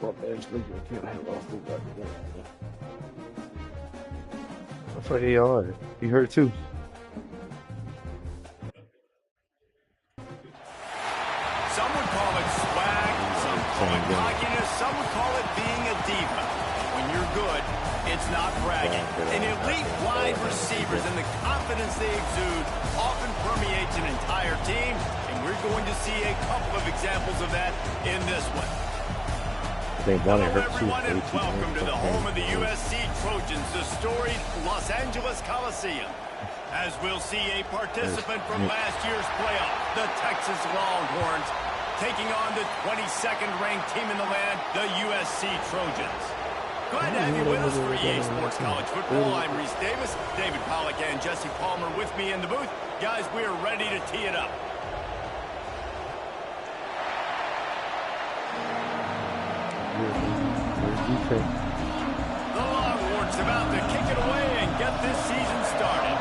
Well, man, can't have all food back again. That's what he are. He hurt too. Some would call it swag, some call it cockiness, some would call it being a diva. When you're good, it's not bragging. And elite wide receivers and the confidence they exude often permeates an entire team, and we're going to see a couple of examples of that in this one. Hello everyone and welcome to the home of the USC Trojans, the storied Los Angeles Coliseum. As we'll see a participant from last year's playoff, the Texas Longhorns, taking on the 22nd ranked team in the land, the USC Trojans. Glad to have you with us for EA Sports College Football. I'm Reese Davis, David Pollack and Jesse Palmer with me in the booth. Guys, we are ready to tee it up. The Longhorns about to kick it away and get this season started.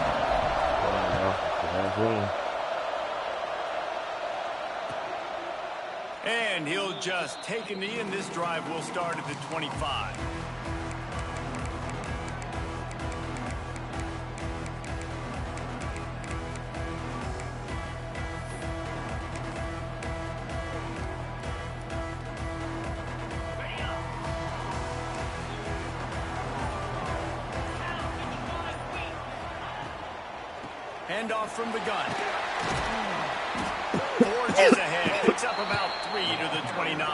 And he'll just take a knee, and this drive will start at the 25. Handoff from the gun. Forges ahead. Picks up about 3 to the 29.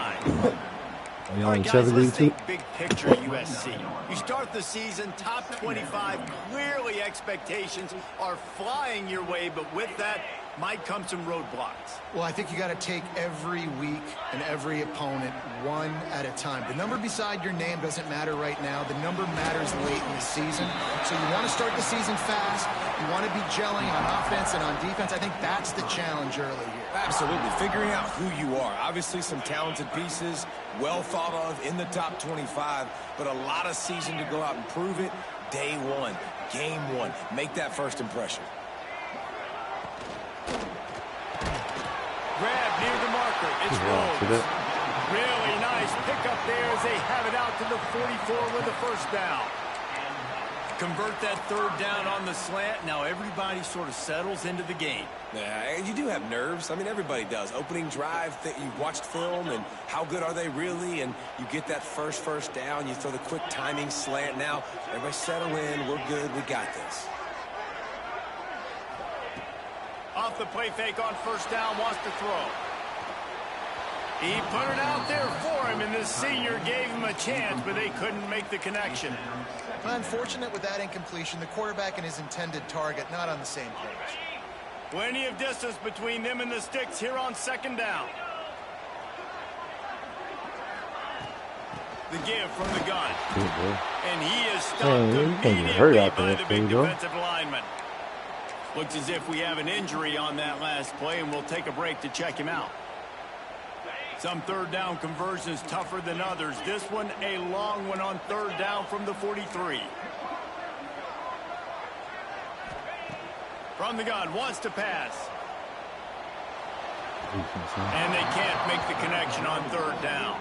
All right, guys, let's think big picture USC. You start the season top 25. Clearly expectations are flying your way, but with that might come some roadblocks. Well, I think you got to take every week and every opponent one at a time. The number beside your name doesn't matter right now. The number matters late in the season. So you want to start the season fast. You want to be gelling on offense and on defense. I think that's the challenge early here. Absolutely. Figuring out who you are. Obviously some talented pieces, well thought of in the top 25, but a lot of season to go out and prove it. Day one, game one. Make that first impression. Grab near the marker. It's Rhodes. Really nice pickup there as they have it out to the 44 with the first down. Convert that third down on the slant. Now everybody sort of settles into the game. Yeah, you do have nerves. I mean, everybody does. Opening drive, you've watched film, and how good are they really? And you get that first down. You throw the quick timing slant. Now, everybody settle in. We're good. We got this. Off the play fake on first down, wants to throw. He put it out there for him, and the senior gave him a chance, but they couldn't make the connection. Unfortunate with that incompletion. The quarterback and his intended target not on the same page. Plenty of distance between them and the sticks here on second down. The give from the gun. And he is stopped immediately by the big defensive lineman. Looks as if we have an injury on that last play, and we'll take a break to check him out. Some third down conversions tougher than others. This one, a long one on third down from the 43. From the gun, wants to pass. And they can't make the connection on third down.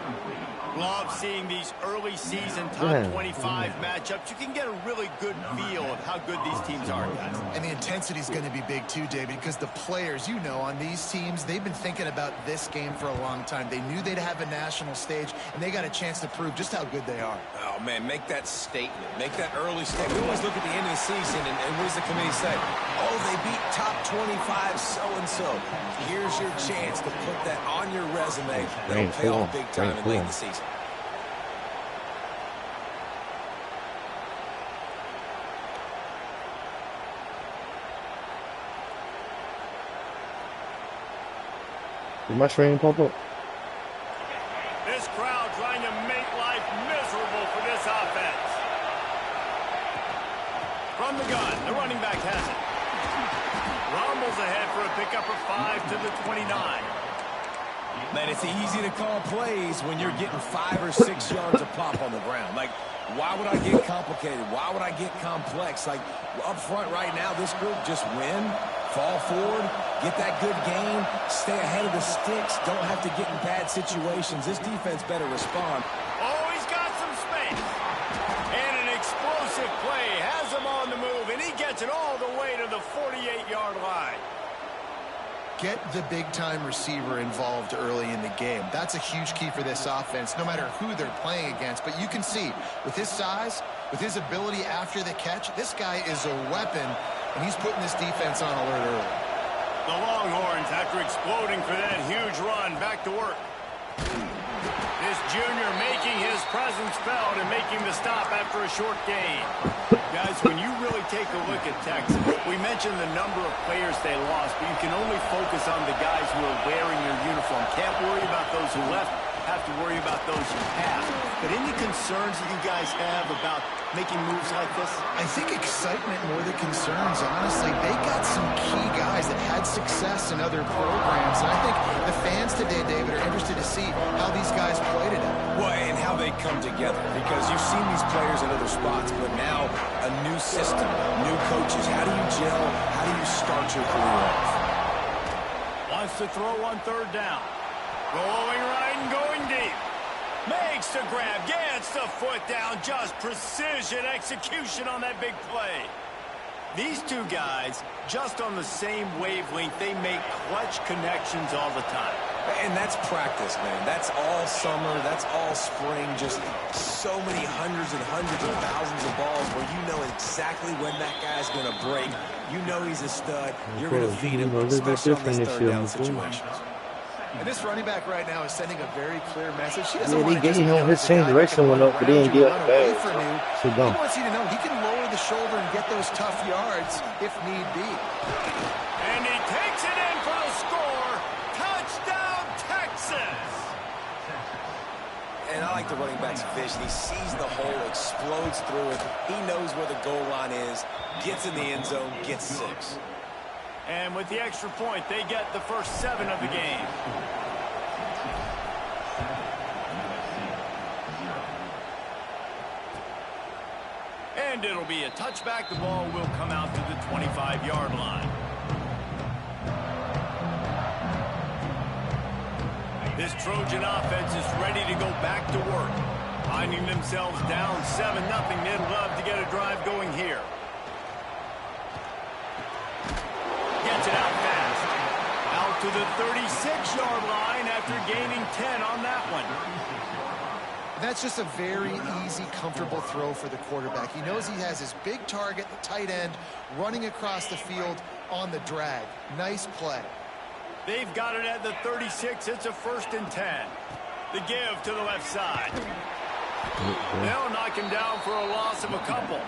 Love seeing these early season top 25 matchups. You can get a really good feel of how good these teams are, guys. And the intensity is going to be big too, David, because the players, you know, on these teams, they've been thinking about this game for a long time. They knew they'd have a national stage, and they got a chance to prove just how good they are. Oh, man, make that statement. Make that early statement. We always look at the end of the season, and what does the committee say? Oh, they beat top 25 so-and-so. Here's your chance to put that on your resume. That'll pay off big time in late in the season. Did my screen pop up? This crowd trying to make life miserable for this offense. From the gun, the running back has it. Rumbles ahead for a pickup of 5 to the 29. Man, it's easy to call plays when you're getting 5 or 6 yards a pop on the ground. Like, why would I get complicated? Why would I get complex? Like, up front right now, this group just win, fall forward, Get that good gain, stay ahead of the sticks, don't have to get in bad situations. This defense better respond. Oh, he's got some space. And an explosive play has him on the move, and he gets it all the way to the 48-yard line. Get the big-time receiver involved early in the game. That's a huge key for this offense, no matter who they're playing against. But you can see, with his size, with his ability after the catch, this guy is a weapon, and he's putting this defense on alert early. The Longhorns, after exploding for that huge run, back to work. This junior making his presence felt and making the stop after a short gain. Guys, when you really take a look at Texas, we mentioned the number of players they lost, but you can only focus on the guys who are wearing your uniform. Can't worry about those who left, have to worry about those who have. But any concerns that you guys have about making moves like this? I think excitement more than concerns, honestly. They got some key guys that had success in other programs, and I think the fans today, David, are interested to see how these guys play today. Well, and how they come together, because you've seen these players in other spots, but now a new system, new coaches. How do you gel? How do you start your career off? Wants to throw on third down. Going right and going deep. Makes the grab, gets the foot down, just precision execution on that big play. These two guys, just on the same wavelength, they make clutch connections all the time. And that's practice, man. That's all summer. That's all spring. Just so many hundreds and hundreds of thousands of balls where you know exactly when that guy's going to break. You know he's a stud. You're going to feed him, especially on these third down situations. And this running back right now is sending a very clear message. He doesn't Yeah, want they to gave him his same direction went up, but he didn't get it back. So He dumb. wants you to know he can lower the shoulder and get those tough yards if need be. And he takes it in for the score. Touchdown, Texas! And I like the running back's vision. He sees the hole, explodes through it. He knows where the goal line is, gets in the end zone, gets 6. And with the extra point, they get the first 7 of the game. And it'll be a touchback. The ball will come out to the 25-yard line. This Trojan offense is ready to go back to work. Finding themselves down 7-0. They'd love to get a drive going here. Gets it out fast. Out to the 36-yard line after gaining 10 on that one. That's just a very easy, comfortable throw for the quarterback. He knows he has his big target, the tight end, running across the field on the drag. Nice play. They've got it at the 36. It's a 1st and 10. The give to the left side. They'll knock him down for a loss of a couple.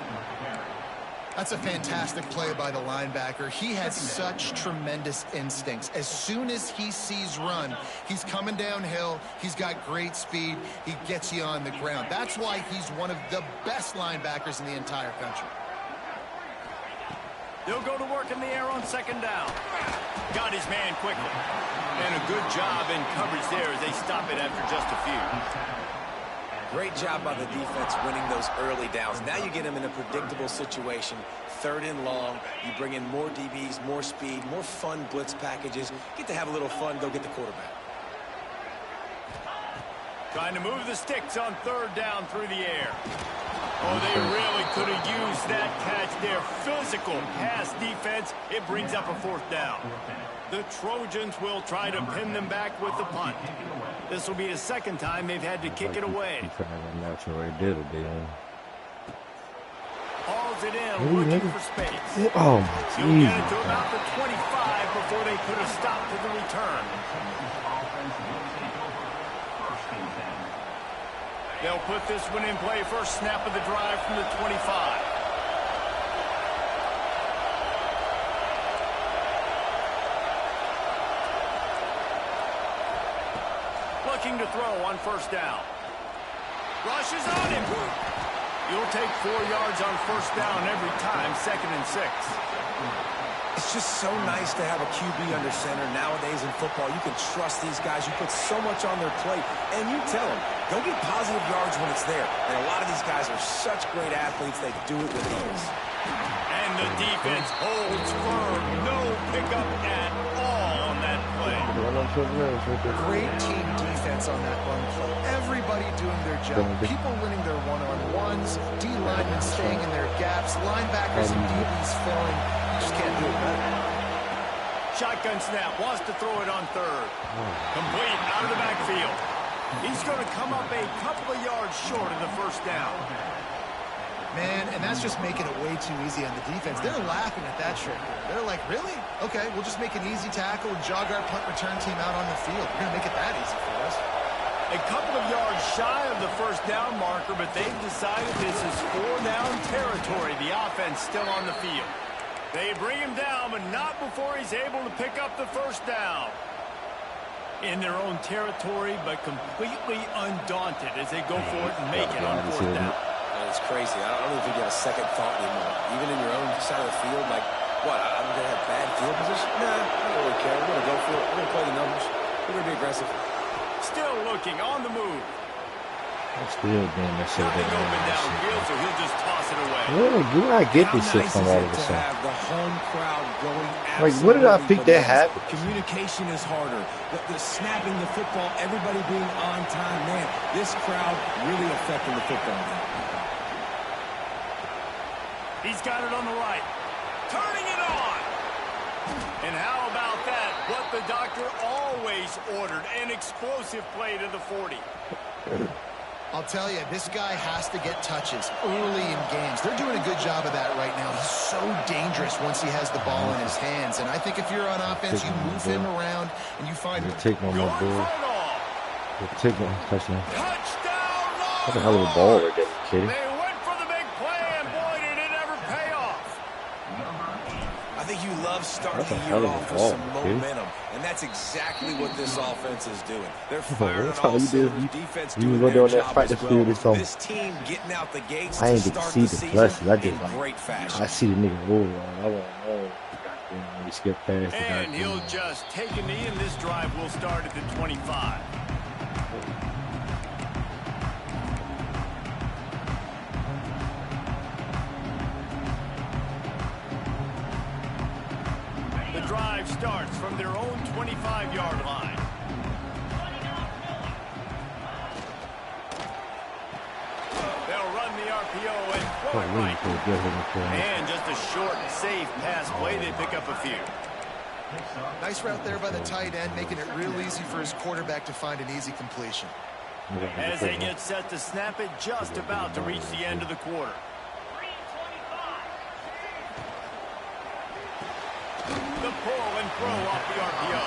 That's a fantastic play by the linebacker. He has such tremendous instincts. As soon as he sees run, he's coming downhill. He's got great speed. He gets you on the ground. That's why he's one of the best linebackers in the entire country. They'll go to work in the air on 2nd down. Got his man quickly. And a good job in coverage there as they stop it after just a few. Great job by the defense winning those early downs. Now you get them in a predictable situation. 3rd and long. You bring in more DBs, more speed, more fun blitz packages. Get to have a little fun. Go get the quarterback. Trying to move the sticks on 3rd down through the air. Oh, they really could have used that catch there. Physical pass defense. It brings up a 4th down. The Trojans will try to pin them back with the punt. This will be the 2nd time they've had to kick it away. Hauls it in, looking for space. Oh, He'll get it to about the 25 before they put a stop to the return. They'll put this one in play. First snap of the drive from the 25. Looking to throw on 1st down. Rushes on him. You'll take 4 yards on 1st down every time. 2nd and 6. It's just so nice to have a QB under center. Nowadays in football, you can trust these guys. You put so much on their plate, and you tell them, go get positive yards when it's there. And a lot of these guys are such great athletes, they do it with ease. And the defense holds firm. No pickup at all on that play. Great team defense on that run play. Everybody doing their job. People winning their one-on-ones. D-linemen staying in their gaps. Linebackers and DBs filling. You just can't do it better. Shotgun snap. Wants to throw it on third. Complete out of the backfield. He's going to come up a couple of yards short of the first down. Man, and that's just making it way too easy on the defense. They're laughing at that trick. They're like, really? Okay, we'll just make an easy tackle and jog our punt return team out on the field. We're going to make it that easy for us. A couple of yards shy of the first down marker, but they've decided this is 4-down territory. The offense still on the field. They bring him down, but not before he's able to pick up the first down. In their own territory, but completely undaunted as they go for it and make it on fourth down. It's crazy. I don't even think you have a second thought anymore. Even in your own side of the field, like, what, I'm going to have bad field position? Nah, I don't really care. We're going to go for it. We're going to play the numbers. We're going to be aggressive. Still looking on the move. Still being messed up. Nothing open downfield, so he'll just toss it away. Where do I get this shit from all of a To sudden? have the home crowd going Like, what did I think that bananas. happened? Communication is harder. The snapping the football, everybody being on time. Man, this crowd really affecting the football game. He's got it on the right. Turning it on. And how about that? What the doctor always ordered. An explosive play to the 40. I'll tell you, this guy has to get touches early in games. They're doing a good job of that right now. He's so dangerous once he has the ball in his hands. And I think if you're on offense, you move him around and you find him. Take one more ball. Take one touchdown. Touchdown! What the hell of a ball right there, kid? They went for the big play, and boy, did it ever pay off. I think you love starting That's a the hell year of a off with ball, some dude. momentum, and that's exactly what this offense is doing. They're firing That's on how all you do. cylinders. Defense You doing go their down there, job fight as the well. field or something. This team getting out the gates I to ain't get to start see the the season blessings. I in just like, great fashion. I see the nigga roll on. I want to goddamn, we skip past the And he'll goddamn. just take a knee, and this drive will start at the 25. The drive starts from their own 25-yard line. They'll run the RPO and throw it right. And just a short, safe pass play. They pick up a few. Nice route there by the tight end, making it real easy for his quarterback to find an easy completion. As they get set to snap it, just about to reach the end of the quarter. The pull and throw off the RPO.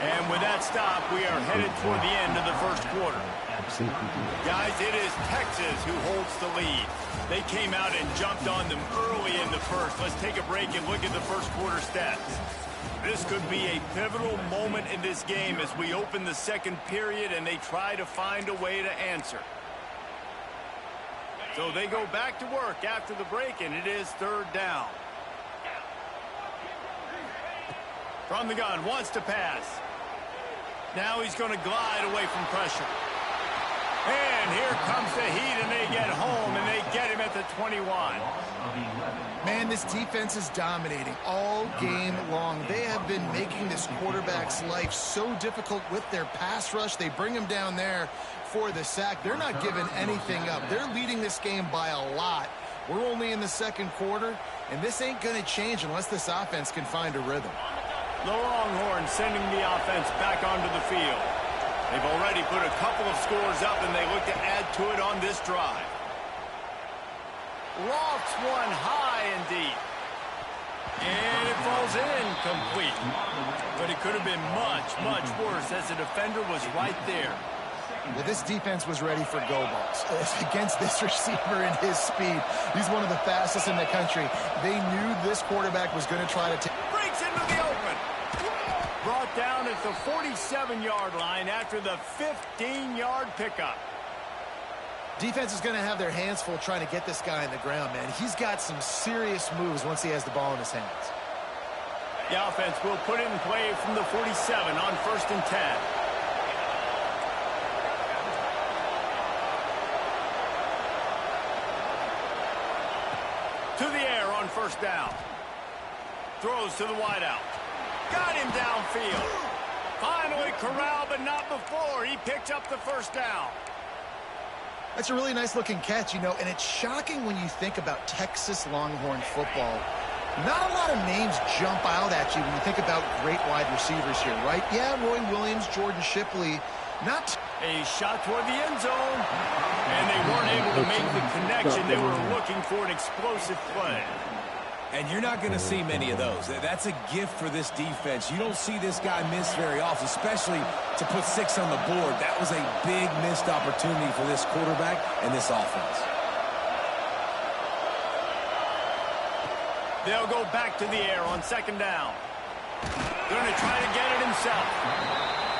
And with that stop, we are headed toward the end of the first quarter. Guys, it is Texas who holds the lead. They came out and jumped on them early in the first. Let's take a break and look at the first quarter stats. This could be a pivotal moment in this game as we open the second period and they try to find a way to answer. So they go back to work after the break, and it is third down. From the gun, wants to pass. Now he's going to glide away from pressure. And here comes the heat, and they get home, and they get him at the 21. Man, this defense is dominating all game long. They have been making this quarterback's life so difficult with their pass rush. They bring him down there for the sack. They're not giving anything up. They're leading this game by a lot. We're only in the second quarter, and this ain't going to change unless this offense can find a rhythm. The Longhorns sending the offense back onto the field. They've already put a couple of scores up, and they look to add to it on this drive. Lofts one high and deep. And it falls in complete. But it could have been much, much worse as the defender was right there. Well, this defense was ready for go balls. Against this receiver and his speed, he's one of the fastest in the country. They knew this quarterback was going to try to take. Breaks into the open. Brought down at the 47-yard line after the 15-yard pickup. Defense is going to have their hands full trying to get this guy on the ground, man. He's got some serious moves once he has the ball in his hands. The offense will put it in play from the 47 on 1st and 10. To the air on 1st down. Throws to the wideout. Got him downfield. Finally corralled, but not before. He picked up the 1st down. That's a really nice-looking catch, you know, and it's shocking when you think about Texas Longhorn football. Not a lot of names jump out at you when you think about great wide receivers here, right? Yeah, Roy Williams, Jordan Shipley. Not a shot toward the end zone, and they weren't able to make the connection. They were looking for an explosive play. And you're not going to see many of those. That's a gift for this defense. You don't see this guy miss very often, especially to put 6 on the board. That was a big missed opportunity for this quarterback and this offense. They'll go back to the air on 2nd down. Going to try to get it himself.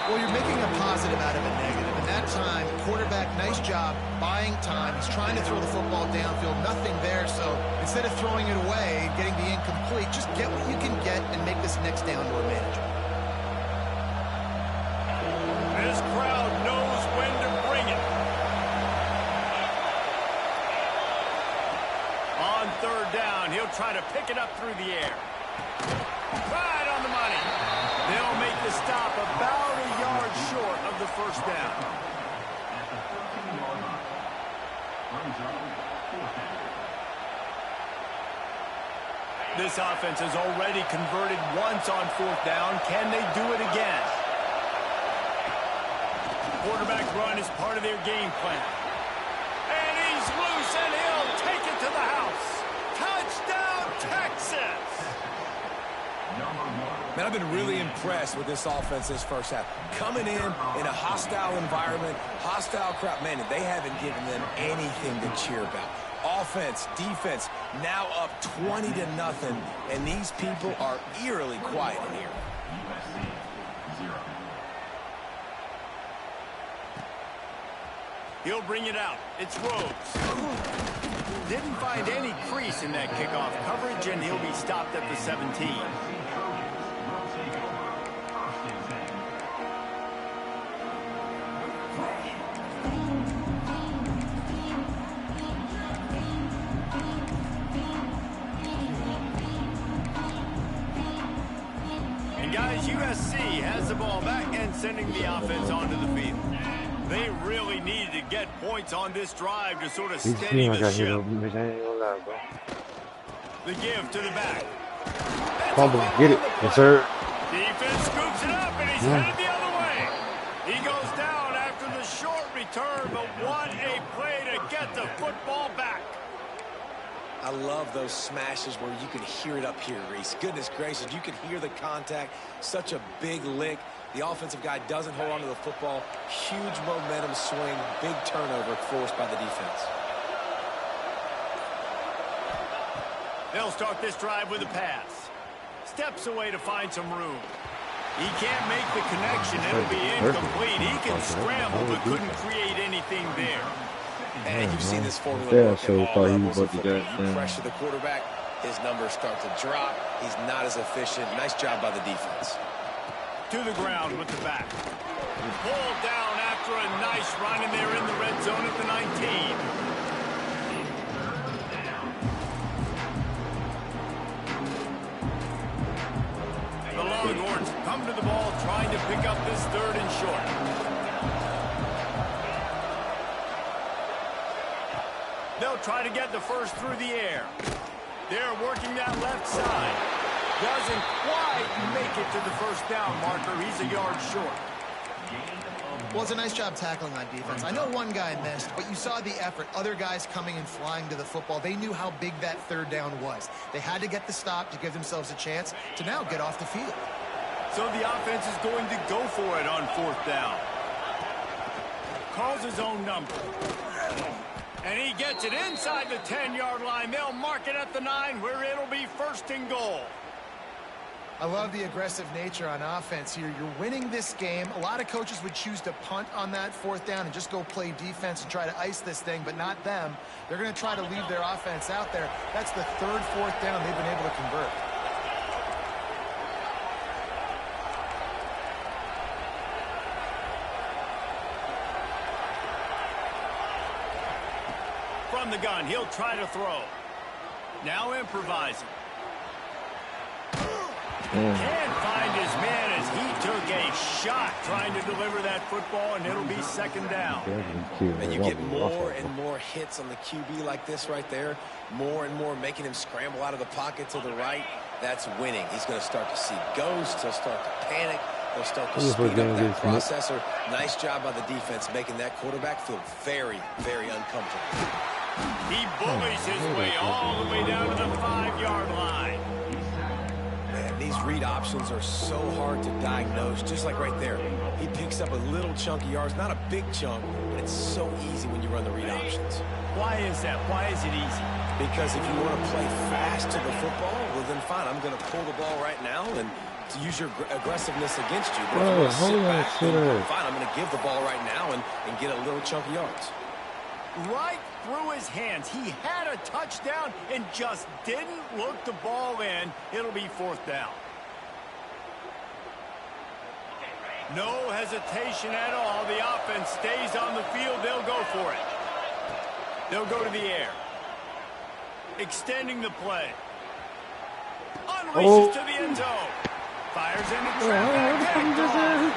Well, you're making a positive out of a negative. And that time, quarterback, nice job buying time. He's trying to throw the football downfield. Nothing there. So instead of throwing it away, getting the incomplete, just get what you can get and make this next down more manageable. This crowd knows when to bring it. On 3rd down, he'll try to pick it up through the air. Right on the money. They'll make the stop about a yard short of the 1st down. This offense has already converted once on 4th down. Can they do it again? Quarterback run is part of their game plan. And he's loose, and he'll take it to the house. Touchdown, Texas! Man, I've been really impressed with this offense this 1st half. Coming in a hostile environment, hostile crowd, man, they haven't given them anything to cheer about. Offense, defense, now up 20-0, and these people are eerily quiet in here. He'll bring it out. It's Rhodes. Didn't find any crease in that kickoff coverage, and he'll be stopped at the 17. And guys, USC has the ball back and sending the offense onto the field. They really needed to get points on this drive to sort of steady the ship. The give to the back. Get it. Yes, sir. Defense scoops it up, and he's headed the other way. He goes down after the short return, but what a play to get the football back. I love those smashes where you can hear it up here, Reese. Goodness gracious, you can hear the contact. Such a big lick. The offensive guy doesn't hold on to the football. Huge momentum swing, big turnover forced by the defense. They'll start this drive with a pass. Steps away to find some room. He can't make the connection. It'll be incomplete. He can scramble, but couldn't create anything there. And you've seen this formula work at all levels of football. You that pressure the quarterback, his numbers start to drop. He's not as efficient. Nice job by the defense. To the ground with the back. Pulled down after a nice run, and they're in the red zone at the 19. The Longhorns come to the ball, trying to pick up this 3rd and short. They'll try to get the 1st through the air. They're working that left side. Doesn't quite make it to the 1st down marker. He's a yard short. Well, it's a nice job tackling on defense. I know one guy missed, but you saw the effort. Other guys coming and flying to the football. They knew how big that 3rd down was. They had to get the stop to give themselves a chance to now get off the field. So the offense is going to go for it on 4th down. Calls his own number. And he gets it inside the 10-yard line. They'll mark it at the 9, where it'll be 1st and goal. I love the aggressive nature on offense here. You're winning this game. A lot of coaches would choose to punt on that 4th down and just go play defense and try to ice this thing, but not them. They're going to try to leave their offense out there. That's the 3rd, 4th down they've been able to convert. from the gun. He'll try to throw. Now improvising. Can't find his man as he took a shot trying to deliver that football, and it'll be second down. And you get more and more hits on the QB like this right there. More and more making him scramble out of the pocket to the right. That's winning. He's going to start to see ghosts. He'll start to panic. He'll start to speed up that processor. Nice job by the defense making that quarterback feel very, very uncomfortable. He bullies his way all the way down to the 5-yard line. Man, these read options are so hard to diagnose, just like right there. He picks up a little chunk of yards, not a big chunk, but it's so easy when you run the read options. Why is that? Why is it easy? Because if you want to play fast to the football, well then fine, I'm going to pull the ball right now and to use your aggressiveness against you. But if you want to sit back, then fine, I'm going to give the ball right now and get a little chunk of yards. Right through his hands. He had a touchdown and just didn't look the ball in. It'll be fourth down. No hesitation at all. The offense stays on the field. They'll go for it. They'll go to the air. Extending the play. Unleashes to the end zone. Fires into traffic.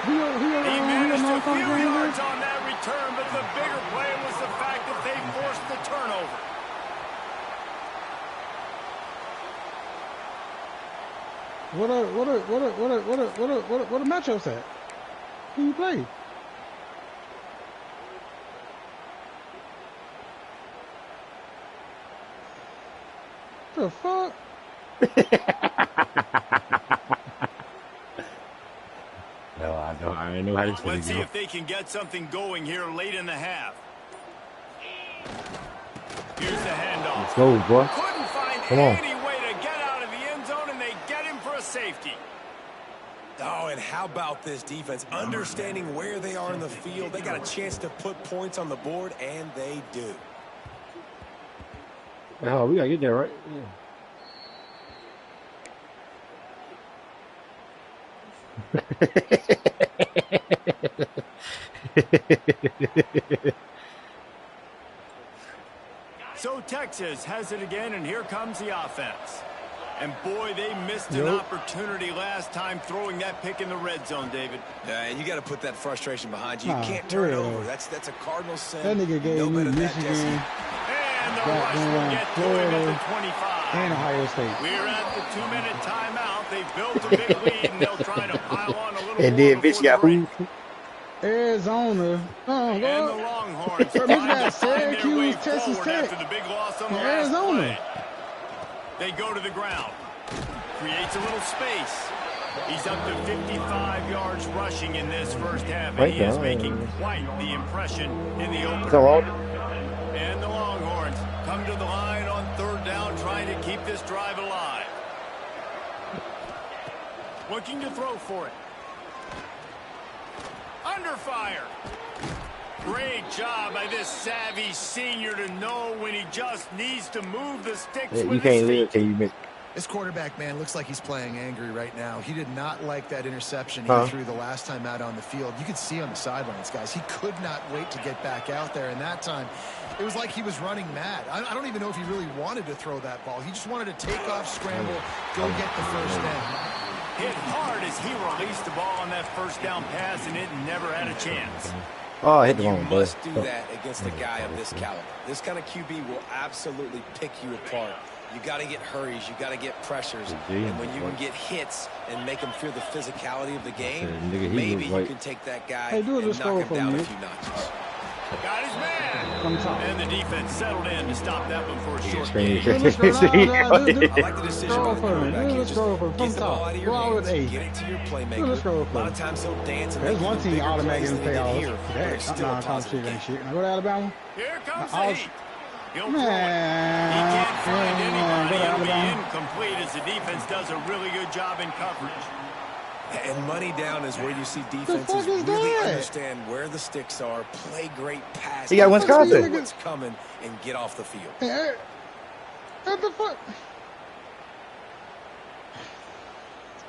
He managed a few yards on that return, but the bigger play was the fact that they forced the turnover. What a matchups at? Who you play? The fuck? No, I know how this Let's see go. if they can get something going here late in the half. Here's the handoff. Let's go, boy. Couldn't find Come on. any way to get out of the end zone, and they get him for a safety. Oh, and how about this defense? Understanding where they are in the field. They got a chance to put points on the board, and they do. Oh, we gotta get there, right? Yeah. So Texas has it again, and here comes the offense. And boy, they missed an opportunity last time throwing that pick in the red zone, David. Yeah, and you got to put that frustration behind you. You can't turn it over. That's a Cardinal sin. That nigga gave me Michigan, And the rush will get to him at the 25. and Ohio State. We're at the 2-minute timeout. They've built a big lead, and they'll try to pile on a little And more then bitch got who? Arizona. And the Longhorns Michigan, trying to find their Syracuse, way Texas forward Tech, after the big loss on the and last Arizona. play. They go to the ground. Creates a little space. He's up to 55 yards rushing in this first half, and he is making quite the impression in the opener. And the Longhorns come to the line on third down, trying to keep this drive alive. Looking to throw for it. Under fire. Great job by this savvy senior to know when he just needs to move the sticks with You can't his live feet. till you miss. This quarterback, man, looks like he's playing angry right now. He did not like that interception he threw the last time out on the field. You could see on the sidelines, guys. He could not wait to get back out there. And that time, it was like he was running mad. I don't even know if he really wanted to throw that ball. He just wanted to take off, scramble, go get the first down. Hit hard as he released the ball on that first down pass, and it never had a chance. Oh, I hit the You wrong must do that against a guy of this caliber. This kind of QB will absolutely pick you apart. You got to get hurries. You got to get pressures. And when you can get hits and make him feel the physicality of the game, maybe you can take that guy and knock him down a few notches. Got his man. And the defense settled in to stop that one for a short game. gain. I like the decision by the quarterback. He just gets the ball out of your hands, get it to your playmaker. A lot of times he'll dance and There's make one even team bigger plays automatically than he did playoffs. here, but it's still a positive game. Shit. Go to Alabama. Here comes the I'll- heat. He'll throw it. He can't find anybody. It'll be incomplete as the defense does a really good job in coverage. And money down is where you see defenses really understand where the sticks are, play great passes. He got Wisconsin. What's coming and get off the field. Hey, what the fuck?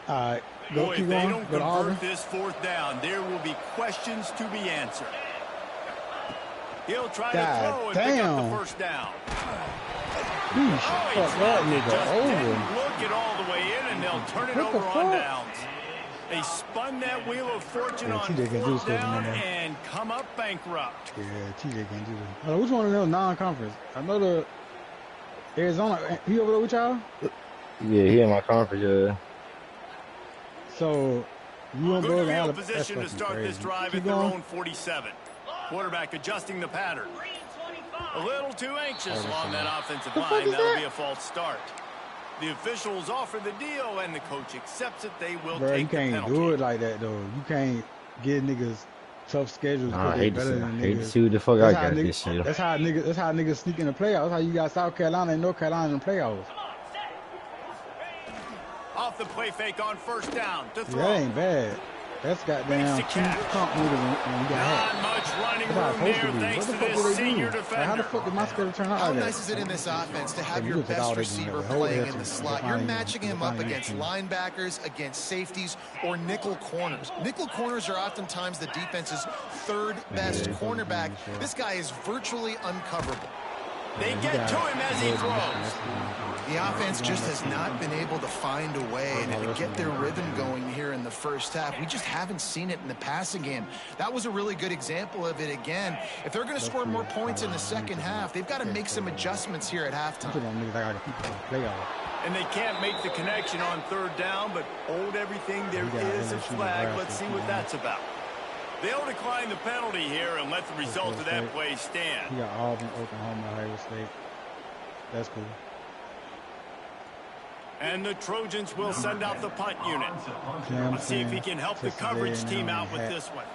All right. Go Boy, keep if they going. don't Go to Auburn. convert this fourth down, there will be questions to be answered. He'll try God to throw and damn. pick up the first down. He fuck that nigga over. Look it all the way in, and they'll turn it What the over fuck? on downs. They spun that wheel of fortune on fourth down and come up bankrupt. Yeah, TJ can't do that. Which one of them non-conference? I know the Arizona. He over there with y'all? Yeah, he in my conference. Yeah. So you want Good to field position to start crazy. this drive Keep at their going. own 47. Quarterback adjusting the pattern. A little too anxious along that offensive line. That'll be a false start. The officials offer the deal, and the coach accepts it. They will take the penalty. You can't do it like that, though. You can't get niggas tough schedules. Nah, I hate to see what the fuck That's I how got this shit. That's how niggas sneak in the playoffs. That's how you got South Carolina and North Carolina in the playoffs. Off the play fake on first down to throw. That ain't bad. That's goddamn two pump niggas when we got Not much running room there thanks to this senior defender. How the fuck did my schedule turn out? How nice is it in this offense to have your best receiver playing in the slot? You're matching him up against linebackers, against safeties, or nickel corners. Nickel corners are oftentimes the defense's third best cornerback. This guy is virtually uncoverable. They get to him as he throws. The offense just has not been able to find a way to get their rhythm going here in the first half. We just haven't seen it in the passing game. That was a really good example of it again. If they're going to score more points in the second half, they've got to make some adjustments here at halftime. And they can't make the connection on third down, but hold everything. There is a flag. Let's see what that's about. They'll decline the penalty here and let the result of that play stand. You got Auburn, Oklahoma, Ohio State. That's cool. And the Trojans will send out the punt unit. Let's see if he can help the coverage team out with this one.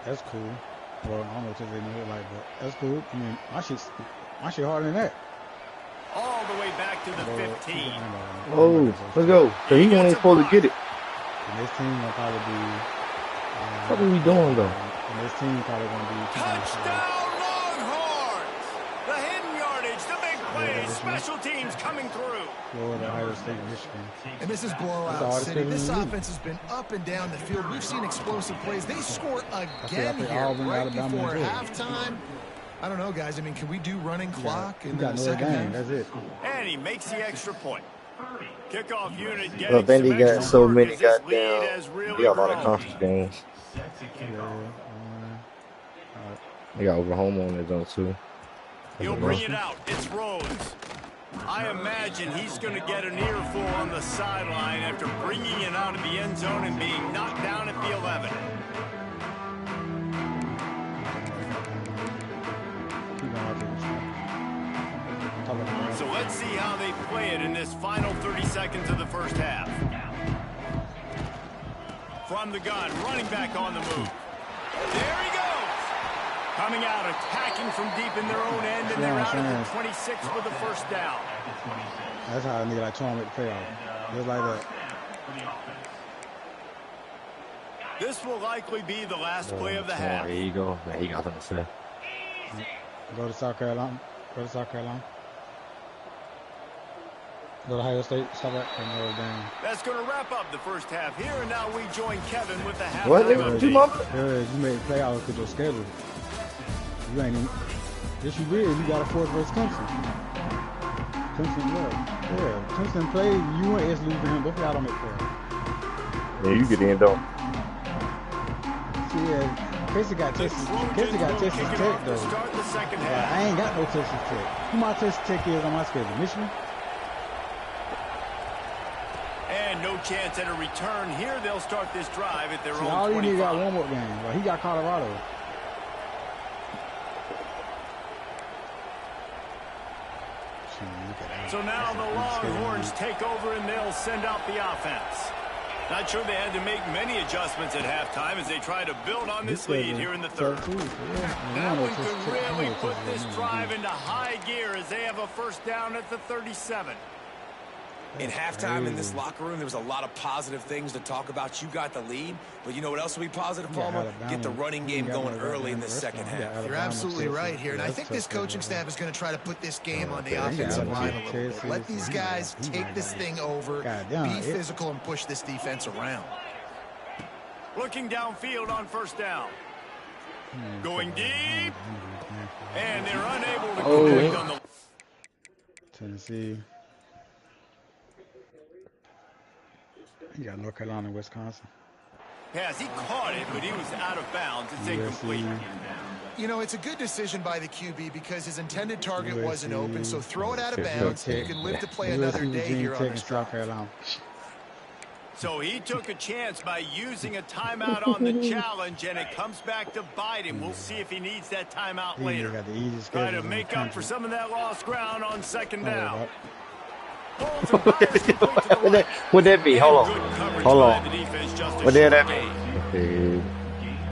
That's cool. Well, I don't know what they know like, but that's cool. I mean, my shit harder than that. All the way back to the 15. Oh, let's go. So he wasn't supposed to get it. And this team will probably be. What are we doing though? And this team probably gonna be touchdown Longhorns! The hidden yardage, the big plays, special teams coming through. Florida, Ohio State, Michigan. And this is blowout city. This offense has been up and down the field. We've seen explosive plays. They score again here right before halftime. I don't know, guys. I mean, can we do running clock in the second half? That's it. And he makes the extra point. Kickoff unit getting Well, then he got so many goddamn. Really He got a lot of conference games. He got Oklahoma on his own too. He'll bring it out. It's Rhodes. I imagine he's going to get an earful on the sideline after bringing it out of the end zone and being knocked down at the 11. So let's see how they play it in this final 30 seconds of the first half. From the gun, running back on the move. There he goes. Coming out, attacking from deep in their own end, and they're out at the 26 with the first down. That's how a nigga like Tom make the playoff. Just like that. This will likely be the last play of the half. There you go. Man, he got something to say. Go to South Carolina. Go to South Carolina. Go to Ohio State. Stop that. And Notre Dame. That's going to wrap up the first half here, and now we join Kevin with the half. What? You made the playoffs with your schedule. You ain't even. Yes, you did. You got a fourth versus Clemson. Clemson, yeah. Clemson played. You and S lose to him. Both of y'all don't make playoffs. Yeah, you get in though. See, Casey got Texas Tech though. I ain't got no Texas Tech. Who my Texas Tech is on my schedule? Michigan. And no chance at a return here. They'll start this drive at their own 25. All you need got one more game. Well, he got Colorado. So now the Longhorns take over and they'll send out the offense. Not sure they had to make many adjustments at halftime as they try to build on this lead here in the third. That one could really put this drive into high gear as they have a first down at the 37. In halftime in this locker room, there was a lot of positive things to talk about. You got the lead, but you know what else will be positive, Palmer? Get the running game going early in the second half. You're absolutely right here, and I think this coaching staff is going to try to put this game on the offensive line a little bit. Let these guys take this thing over, be physical, and push this defense around. Looking downfield on first down. Going deep. And they're unable to complete on the... Tennessee. You got North Carolina and Wisconsin. Pass, he caught it, but he was out of bounds. It's incomplete. You know, it's a good decision by the QB because his intended target wasn't open, so throw it out of bounds, and you can live to play another day here on this drive. So he took a chance by using a timeout on the challenge, and it comes back to bite him. We'll see if he needs that timeout later. Try to make up for some of that lost ground on second down. Would that be? Hold on. What did that be?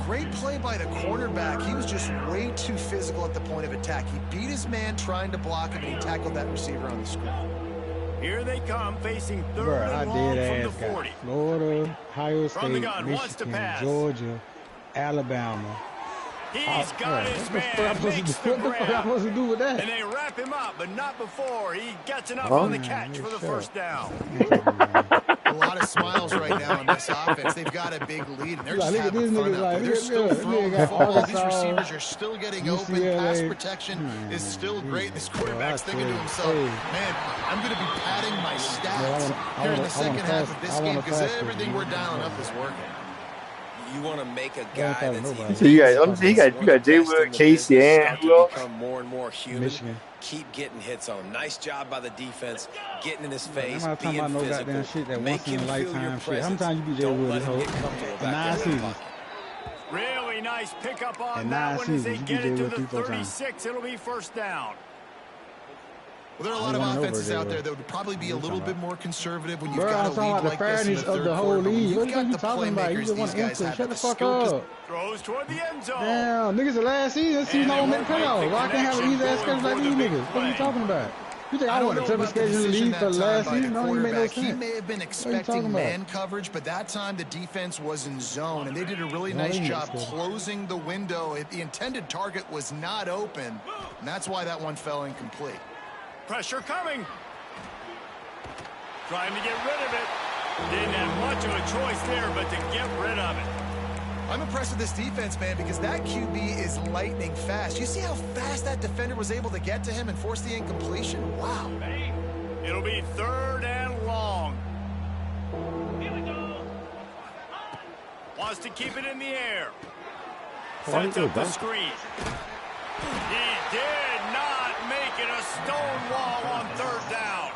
Great play by the cornerback. He was just way too physical at the point of attack. He beat his man trying to block him, and he tackled that receiver on the screen. Here they come, facing third and long from the 40. Florida, Ohio State, Michigan, Georgia, Alabama. He's got his man, makes the grab. And they wrap him up, but not before he gets enough on the catch for the first down. A lot of smiles right now on this offense. They've got a big lead, and they're just having fun out there. They're still throwing the football. These receivers are still getting open. Pass protection is still great. This quarterback's thinking to himself, man, I'm going to be padding my stats here in the second half of this game because everything we're dialing up is working. You want to make a guy that's so you got Jay Wood, Casey, and who else? Become more and more human. Michigan. Keep getting hits on him. Nice job by the defense, getting in his face, I'm not talking about no goddamn shit that once in a lifetime shit. How many times you beat Jay Wood this whole 9 seasons? Really nice pickup on that one as they get it to the 36. It'll be first down. Well, there are a lot of offenses out there that would probably be a little bit more conservative when you've got a lead like this in the third quarter. You've got the playmakers these guys have. Shut the fuck up. Throws toward the end zone. Damn, niggas the last season. This season I won't make the playoffs. Why I can't have an easy ass schedule like these niggas? What are you talking about? You think I want a tougher schedule in the league for the last season? Don't even make no sense. He may have been expecting man coverage, but that time the defense was in zone, and they did a really nice job closing the window. The intended target was not open, and that's why that one fell incomplete. Pressure coming. Trying to get rid of it. Didn't have much of a choice there, but to get rid of it. I'm impressed with this defense, man, because that QB is lightning fast. You see how fast that defender was able to get to him and force the incompletion? Wow. It'll be third and long. Here we go. Wants to keep it in the air. Sets up the screen. He did not make it a stone wall on third down.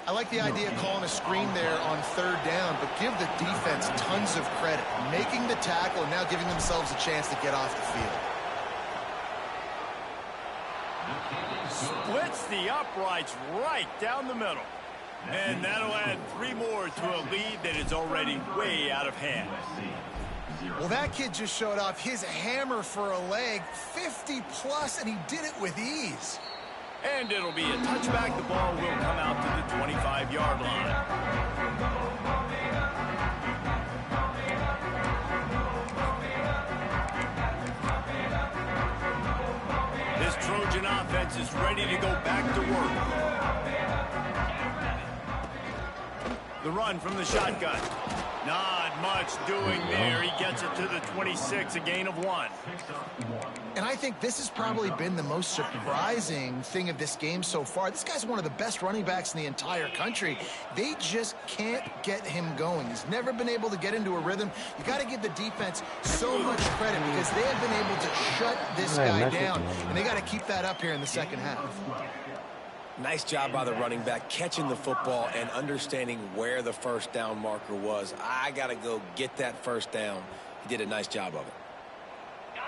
I like the idea of calling a screen there on third down, but give the defense tons of credit. Making the tackle and now giving themselves a chance to get off the field. Splits the uprights right down the middle. And that'll add 3 more to a lead that is already way out of hand. Well, that kid just showed off his hammer for a leg, 50-plus, and he did it with ease. And it'll be a touchback. The ball will come out to the 25-yard line. This Trojan offense is ready to go back to work. The run from the shotgun. Not much doing there. He gets it to the 26, a gain of 1. And I think this has probably been the most surprising thing of this game so far. This guy's one of the best running backs in the entire country. They just can't get him going. He's never been able to get into a rhythm. You got to give the defense so much credit because they have been able to shut this guy down. And they got to keep that up here in the second half. Nice job by the running back catching the football and understanding where the first down marker was. I got to go get that first down. He did a nice job of it.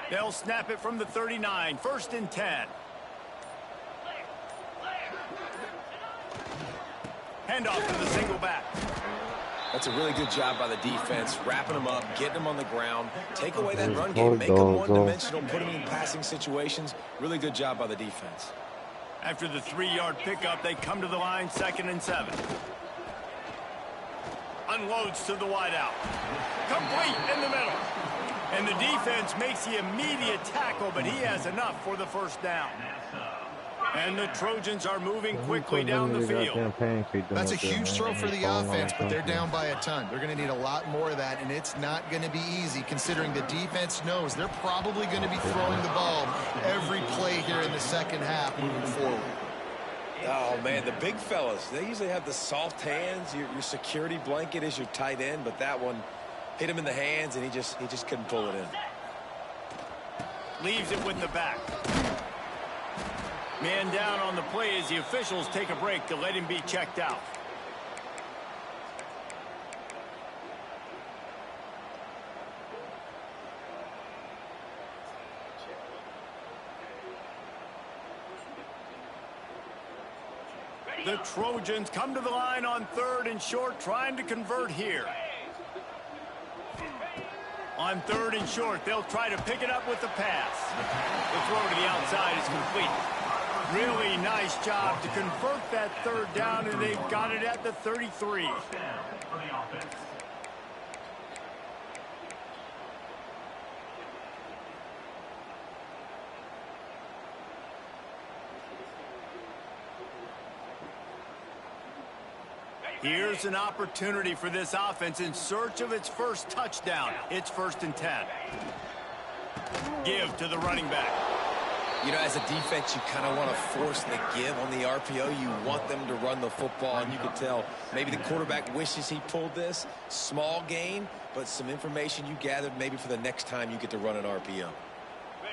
They'll snap it from the 39. First and 10. Handoff to the single back. That's a really good job by the defense, wrapping them up, getting them on the ground, take away that run game, make them one-dimensional, put them in passing situations. Really good job by the defense. After the 3-yard pickup, they come to the line, 2nd and 7. Unloads to the wideout. Complete in the middle. And the defense makes the immediate tackle, but he has enough for the first down. And the Trojans are moving quickly down the field. That's a huge throw for the offense, but they're down by a ton. They're going to need a lot more of that, and it's not going to be easy considering the defense knows they're probably going to be throwing the ball every play here in the second half moving forward. Oh, man, the big fellas, they usually have the soft hands. Your security blanket is your tight end, but that one hit him in the hands, and he just couldn't pull it in. Leaves it with the back. Man down on the play as the officials take a break to let him be checked out. The Trojans come to the line on 3rd and short, trying to convert here. On 3rd and short, they'll try to pick it up with the pass. The throw to the outside is complete. Really nice job to convert that 3rd down, and they've got it at the 33. Here's an opportunity for this offense in search of its first touchdown. It's 1st and 10. Give to the running back. You know, as a defense, you kind of want to force the give on the RPO. You want them to run the football, and you can tell maybe the quarterback wishes he pulled this. Small gain, but some information you gathered maybe for the next time you get to run an RPO.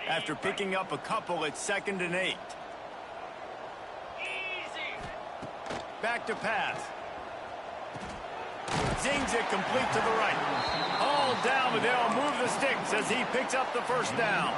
After picking up a couple, it's 2nd and 8. Back to pass. Zings it complete to the right. All down, but they'll move the sticks as he picks up the 1st down.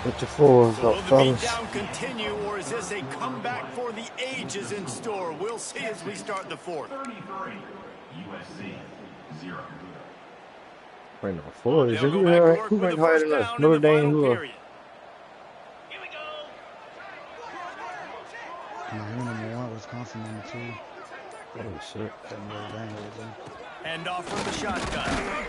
What's your four? So will the beatdown continue, or is this a comeback for the ages in store? We'll see as we start the 4th. 33, USC, 0. Wait, no, 4 is it? Who ranked higher than us? Notre Dame, who are? Number 1, Wisconsin number 2. Oh, shit. Hand off from the shotgun.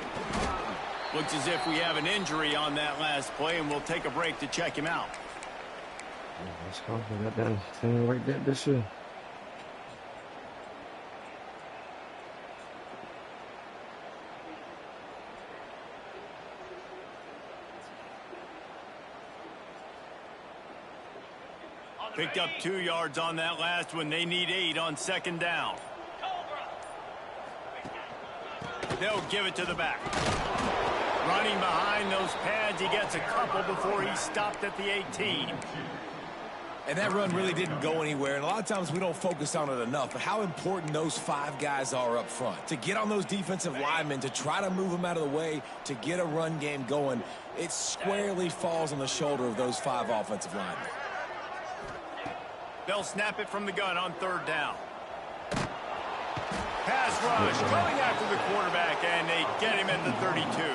Looks as if we have an injury on that last play, and we'll take a break to check him out. Wisconsin got that thing like that this year. Picked up 2 yards on that last one. They need 8 on 2nd down. They'll give it to the back. Running behind those pads, he gets a couple before he stopped at the 18. And that run really didn't go anywhere, and a lot of times we don't focus on it enough, but how important those 5 guys are up front. To get on those defensive linemen, to try to move them out of the way, to get a run game going, it squarely falls on the shoulder of those 5 offensive linemen. They'll snap it from the gun on 3rd down. Pass rush, going after the quarterback, and they get him at the 32.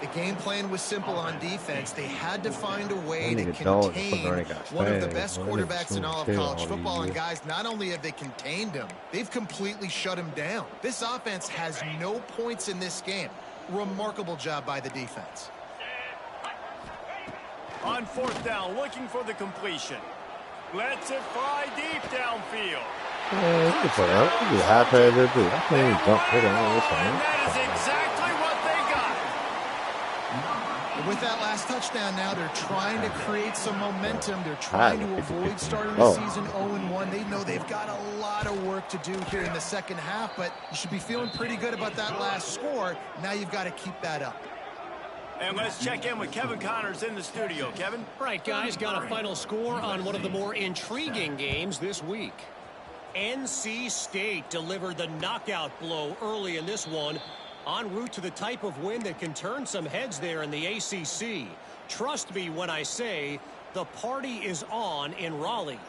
The game plan was simple on defense. They had to find a way to contain one of the best quarterbacks in all of college football. And guys, not only have they contained him, they've completely shut him down. This offense has no points in this game. Remarkable job by the defense. On 4th down, looking for the completion. Lets it fly deep downfield. Man, you can put out. You can high pass there too. I can't even jump it on this one. And that is exactly what they got. With that last touchdown now, they're trying to create some momentum. They're trying to avoid starting the season 0-1. They know they've got a lot of work to do here in the second half, but you should be feeling pretty good about that last score. Now you've got to keep that up. And let's check in with Kevin Connors in the studio. Kevin? Right, guys, got a final score on one of the more intriguing games this week. NC State delivered the knockout blow early in this one, en route to the type of win that can turn some heads there in the ACC. Trust me when I say the party is on in Raleigh.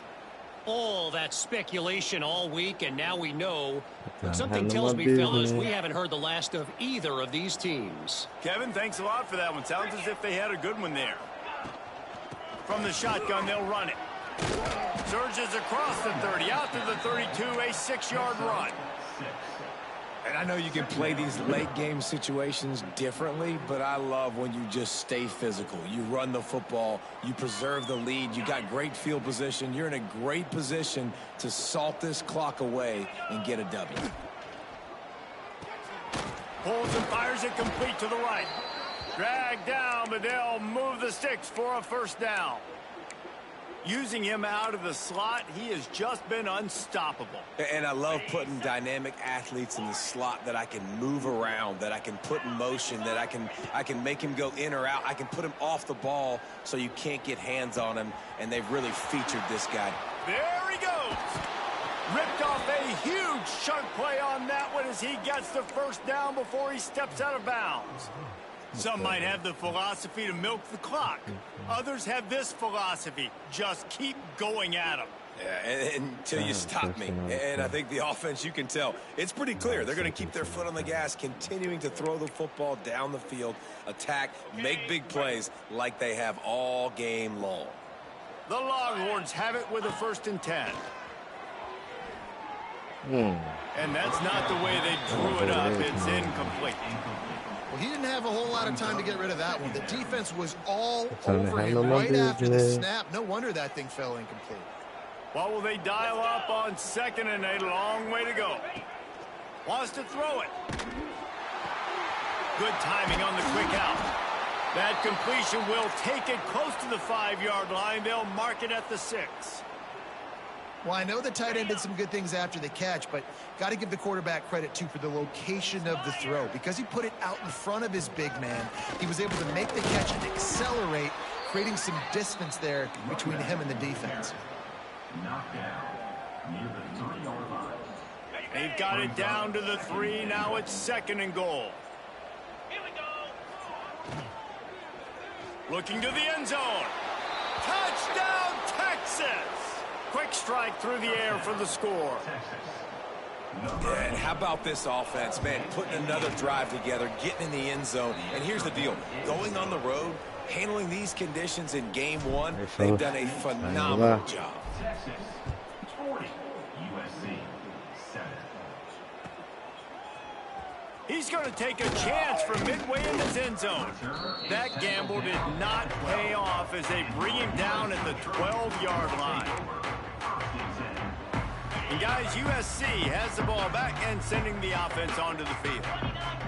All that speculation all week, and now we know. But something tells me, fellas, we haven't heard the last of either of these teams. Kevin, thanks a lot for that one. Sounds as if they had a good one there. From the shotgun, they'll run it. Surges across the 30, out to the 32, a 6-yard run. And I know you can play these late game situations differently, but I love when you just stay physical. You run the football, you preserve the lead, you got great field position. You're in a great position to salt this clock away and get a W. Pulls and fires it complete to the right. Drag down, but they'll move the sticks for a first down. Using him out of the slot, he has just been unstoppable. And I love putting dynamic athletes in the slot that I can move around, that I can put in motion, that I can make him go in or out. I can put him off the ball so you can't get hands on him, and they've really featured this guy. There he goes. Ripped off a huge chunk play on that one as he gets the first down before he steps out of bounds. Some might have the philosophy to milk the clock. Others have this philosophy: just keep going at them. Yeah, until you stop me. And I think the offense, you can tell, it's pretty clear. They're going to keep their foot on the gas, continuing to throw the football down the field, attack, make big plays like they have all game long. The Longhorns have it with a 1st and 10. And that's not the way they drew it up. It's incomplete. Well, he didn't have a whole lot of time to get rid of that one. The defense was all over him right after the snap. No wonder that thing fell incomplete. What will they dial up on 2nd and 8? A long way to go. Wants to throw it. Good timing on the quick out. That completion will take it close to the 5-yard line. They'll mark it at the 6. Well, I know the tight end did some good things after the catch, but got to give the quarterback credit, too, for the location of the throw. Because he put it out in front of his big man, he was able to make the catch and accelerate, creating some distance there between him and the defense. They've got it down to the 3. Now it's 2nd and goal. Looking to the end zone. Touchdown, Texas! Quick strike through the air for the score. Yeah, and how about this offense, man? Putting another drive together, getting in the end zone. And here's the deal. Going on the road, handling these conditions in game 1, they've done a phenomenal job. Texas 40, USC 7. He's going to take a chance from midway in his end zone. That gamble did not pay off as they bring him down at the 12-yard line. And guys, USC has the ball back and sending the offense onto the field.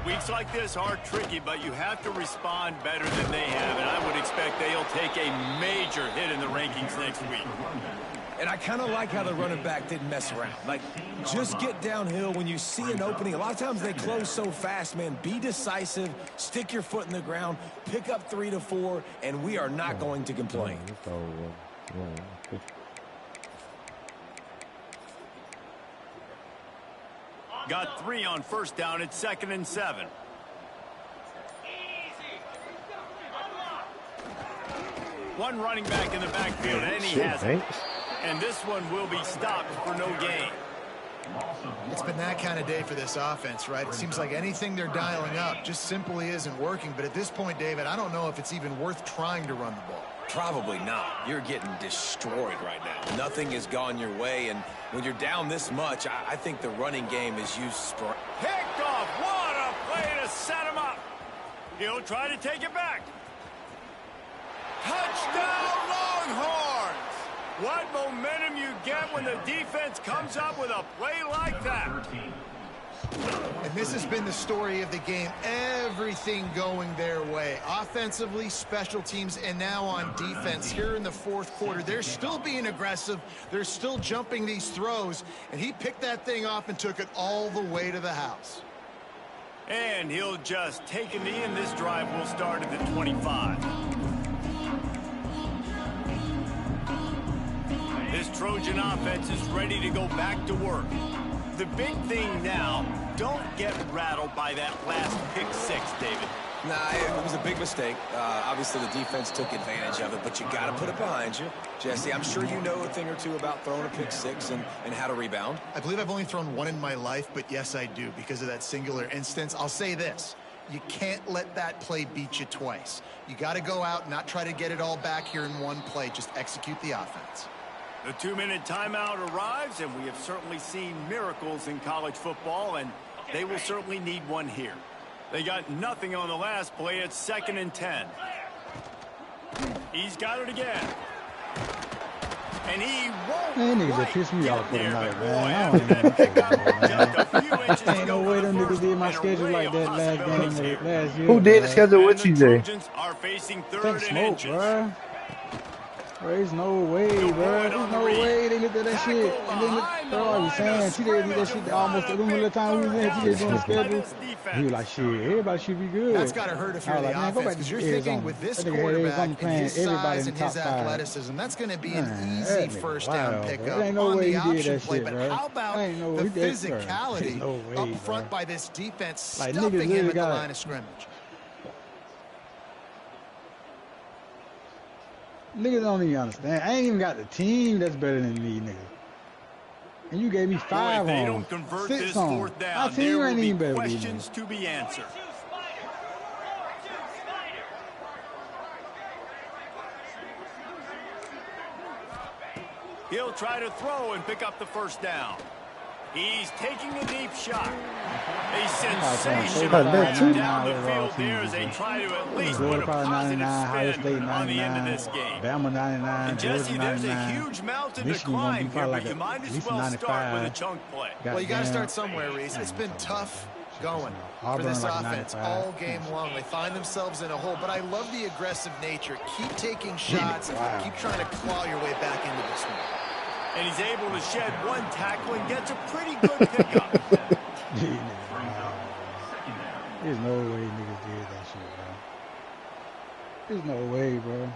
Weeks like this are tricky, but you have to respond better than they have, and I would expect they'll take a major hit in the rankings next week. And I kind of like how the running back didn't mess around. Like, just get downhill when you see an opening. A lot of times they close so fast, man. Be decisive, stick your foot in the ground, pick up 3 to 4, and we are not going to complain. Got 3 on 1st down. It's 2nd and 7. One running back in the backfield, and he has it. And this one will be stopped for no gain. It's been that kind of day for this offense, right? It seems like anything they're dialing up just simply isn't working. But at this point, David, I don't know if it's even worth trying to run the ball. Probably not. You're getting destroyed right now. Nothing has gone your way, and when you're down this much, I think the running game is used. Picked off. What a play to set him up. He'll try to take it back. Touchdown, Longhorns! What momentum you get when the defense comes up with a play like that. And this has been the story of the game. Everything going their way. Offensively, special teams, and now on defense here in the 4th quarter. They're still being aggressive. They're still jumping these throws. And he picked that thing off and took it all the way to the house. And he'll just take a knee, and this drive will start at the 25. This Trojan offense is ready to go back to work. The big thing now, don't get rattled by that last pick 6, David. Nah, it was a big mistake. Obviously, the defense took advantage of it, but you got to put it behind you. Jesse, I'm sure you know a thing or two about throwing a pick 6 and how to rebound. I believe I've only thrown one in my life, but yes, I do because of that singular instance. I'll say this. You can't let that play beat you twice. You got to go out and not try to get it all back here in one play. Just execute the offense. The 2-minute timeout arrives, and we have certainly seen miracles in college football, and they will certainly need one here. They got nothing on the last play. It's 2nd and 10. He's got it again. And he won't. Man, niggas that pissed me off for the night, man. Ain't no way them niggas did my schedule like that last year. Who did the schedule with you, Jay? Think Smoke, bro. There's no way, bro. There's no way they looked at that shit. And then, bro, I was saying, she did that shit almost the little time we was in. She did doing the schedule. He was like, shit, everybody should be good. That's got to hurt if you're the offense, because you're thinking with this quarterback and his size and his athleticism, that's going to be an easy first down pickup on the option play. But how about the physicality up front by this defense, stuffing him at the line of scrimmage? Niggas don't even understand. I ain't even got the team that's better than me, nigga. And you gave me 5 they on, don't convert 6 this on. 4th down, My team ain't even better than me. Questions to be answered. He'll try to throw and pick up the first down. He's taking a deep shot. A sensational run down the field there as they try to at least put a positive spin on the end of this game. Bama 99, and Jesse, there's a huge mountain to climb here, but you might as well start with a chunk play. Well, you got to start somewhere, Reese. It's been tough going for this offense all game long. They find themselves in a hole, but I love the aggressive nature. Keep taking shots. Keep trying to claw your way back into this one. And he's able to shed one tackle and gets a pretty good pickup. There's no way niggas did that shit, bro. There's no way, bro.